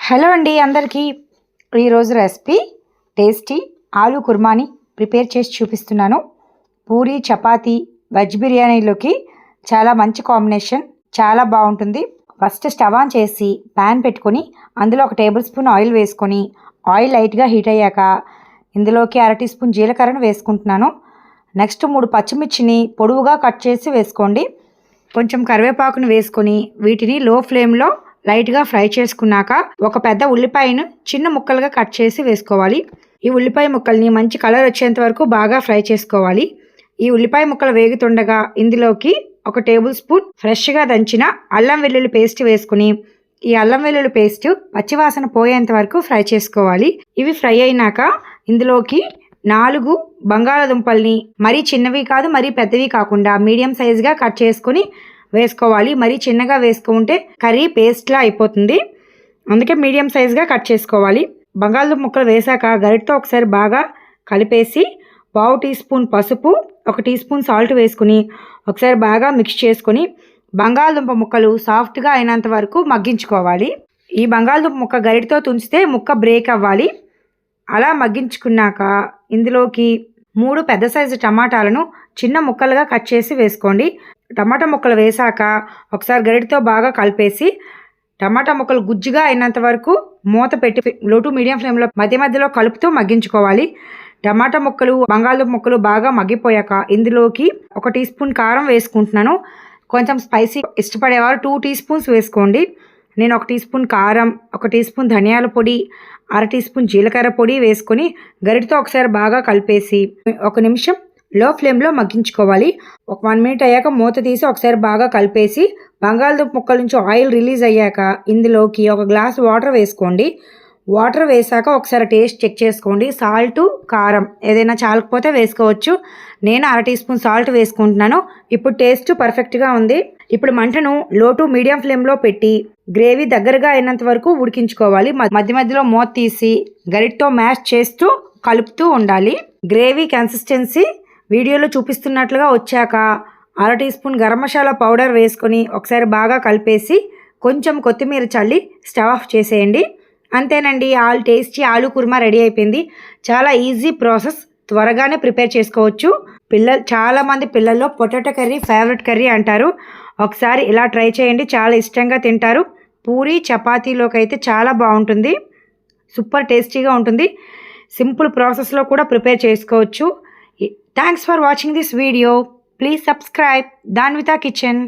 Hello అండి అందరికీ. ఈరోజు రెసిపీ టేస్టీ ఆలూ కుర్మాని ప్రిపేర్ చేసి చూపిస్తున్నాను. పూరి, చపాతీ, వెజ్ బిర్యానీలోకి చాలా మంచి కాంబినేషన్, చాలా బాగుంటుంది. ఫస్ట్ స్టవ్ ఆన్ చేసి ప్యాన్ పెట్టుకొని అందులో 1 టేబుల్ స్పూన్ ఆయిల్ వేసుకొని ఆయిల్ లైట్గా హీట్ అయ్యాక ఇందులోకి 1/2 టీ స్పూన్ జీలకర్రను వేసుకుంటున్నాను. నెక్స్ట్ 3 పచ్చిమిర్చిని పొడవుగా కట్ చేసి వేసుకోండి. కొంచెం కరివేపాకును వేసుకొని వీటిని లో ఫ్లేమ్లో లైట్గా ఫ్రై చేసుకున్నాక ఒక పెద్ద ఉల్లిపాయను చిన్న ముక్కలుగా కట్ చేసి వేసుకోవాలి. ఈ ఉల్లిపాయ ముక్కల్ని మంచి కలర్ వచ్చేంత వరకు బాగా ఫ్రై చేసుకోవాలి. ఈ ఉల్లిపాయ ముక్కలు వేగుతుండగా ఇందులోకి 1 టేబుల్ స్పూన్ ఫ్రెష్గా దంచిన అల్లం వెల్లుల్లి పేస్ట్ వేసుకుని ఈ అల్లం వెల్లుల్లి పేస్ట్ పచ్చివాసన పోయేంత వరకు ఫ్రై చేసుకోవాలి. ఇవి ఫ్రై అయినాక ఇందులోకి 4 బంగాళాదుంపల్ని మరీ చిన్నవి కాదు మరీ పెద్దవి కాకుండా మీడియం సైజుగా కట్ చేసుకుని వేసుకోవాలి. మరీ చిన్నగా వేసుకుంటే కర్రీ పేస్ట్లా అయిపోతుంది, అందుకే మీడియం సైజుగా కట్ చేసుకోవాలి. బంగాళదుంప ముక్కలు వేసాక గరిటతో ఒకసారి బాగా కలిపేసి 1/2 టీ స్పూన్ పసుపు, 1 టీ స్పూన్ సాల్ట్ వేసుకుని ఒకసారి బాగా మిక్స్ చేసుకొని బంగాళదుంప ముక్కలు సాఫ్ట్గా అయినంత వరకు మగ్గించుకోవాలి. ఈ బంగాళదుంప ముక్క గరిటతో తుంచితే ముక్క బ్రేక్ అవ్వాలి. అలా మగ్గించుకున్నాక ఇందులోకి 3 పెద్ద సైజు టమాటాలను చిన్న ముక్కలుగా కట్ చేసి వేసుకోండి. టమాటా ముక్కలు వేసాక ఒకసారి గరిటతో బాగా కలిపేసి టమాటా ముక్కలు గుజ్జుగా అయినంత వరకు మూత పెట్టి లో టు మీడియం ఫ్లేమ్లో మధ్య మధ్యలో కలుపుతూ మగ్గించుకోవాలి. టమాటా ముక్కలు, బంగాళదుంప ముక్కలు బాగా మగ్గిపోయాక ఇందులోకి 1 టీ స్పూన్ కారం వేసుకుంటున్నాను. కొంచెం స్పైసీ ఇష్టపడేవారు 2 టీ స్పూన్స్ వేసుకోండి. నేను 1 టీ స్పూన్ కారం, 1 టీ స్పూన్ ధనియాల పొడి, 1/2 టీ స్పూన్ జీలకర్ర పొడి వేసుకొని గరిటతో ఒకసారి బాగా కలిపేసి 1 నిమిషం లో ఫ్లేమ్లో మగ్గించుకోవాలి. ఒక 1 మినిట్ అయ్యాక మూత తీసి ఒకసారి బాగా కలిపేసి బంగాళదుంప ముక్కల నుంచి ఆయిల్ రిలీజ్ అయ్యాక ఇందులోకి 1 గ్లాస్ వాటర్ వేసుకోండి. వాటర్ వేసాక ఒకసారి టేస్ట్ చెక్ చేసుకోండి. సాల్ట్, కారం ఏదైనా చాలకపోతే వేసుకోవచ్చు. నేను 1/2 టీ స్పూన్ సాల్ట్ వేసుకుంటున్నాను. ఇప్పుడు టేస్ట్ పర్ఫెక్ట్గా ఉంది. ఇప్పుడు మంటను లో టు మీడియం ఫ్లేమ్లో పెట్టి గ్రేవీ దగ్గరగా అయినంత వరకు ఉడికించుకోవాలి. మధ్య మధ్యలో మూత తీసి గరిటతో మ్యాష్ చేస్తూ కలుపుతూ ఉండాలి. గ్రేవీ కన్సిస్టెన్సీ వీడియోలో చూపిస్తున్నట్లుగా వచ్చాక 1/2 teaspoon garam masala powder వేసుకొని ఒకసారి బాగా కలిపేసి కొంచెం కొత్తిమీర చల్లి స్టవ్ ఆఫ్ చేసేయండి. అంతేనండి, టేస్టీ ఆలూ కుర్మా రెడీ అయిపోయింది. చాలా ఈజీ ప్రాసెస్, త్వరగానే ప్రిపేర్ చేసుకోవచ్చు. చాలామంది పిల్లల్లో పొటాటో కర్రీ ఫేవరెట్ కర్రీ అంటారు. ఒకసారి ఇలా ట్రై చేయండి, చాలా ఇష్టంగా తింటారు. పూరి, చపాతీలోకి అయితే చాలా బాగుంటుంది, సూపర్ టేస్టీగా ఉంటుంది. సింపుల్ ప్రాసెస్లో కూడా ప్రిపేర్ చేసుకోవచ్చు. Thanks for watching this video. Please subscribe Danvitha kitchen.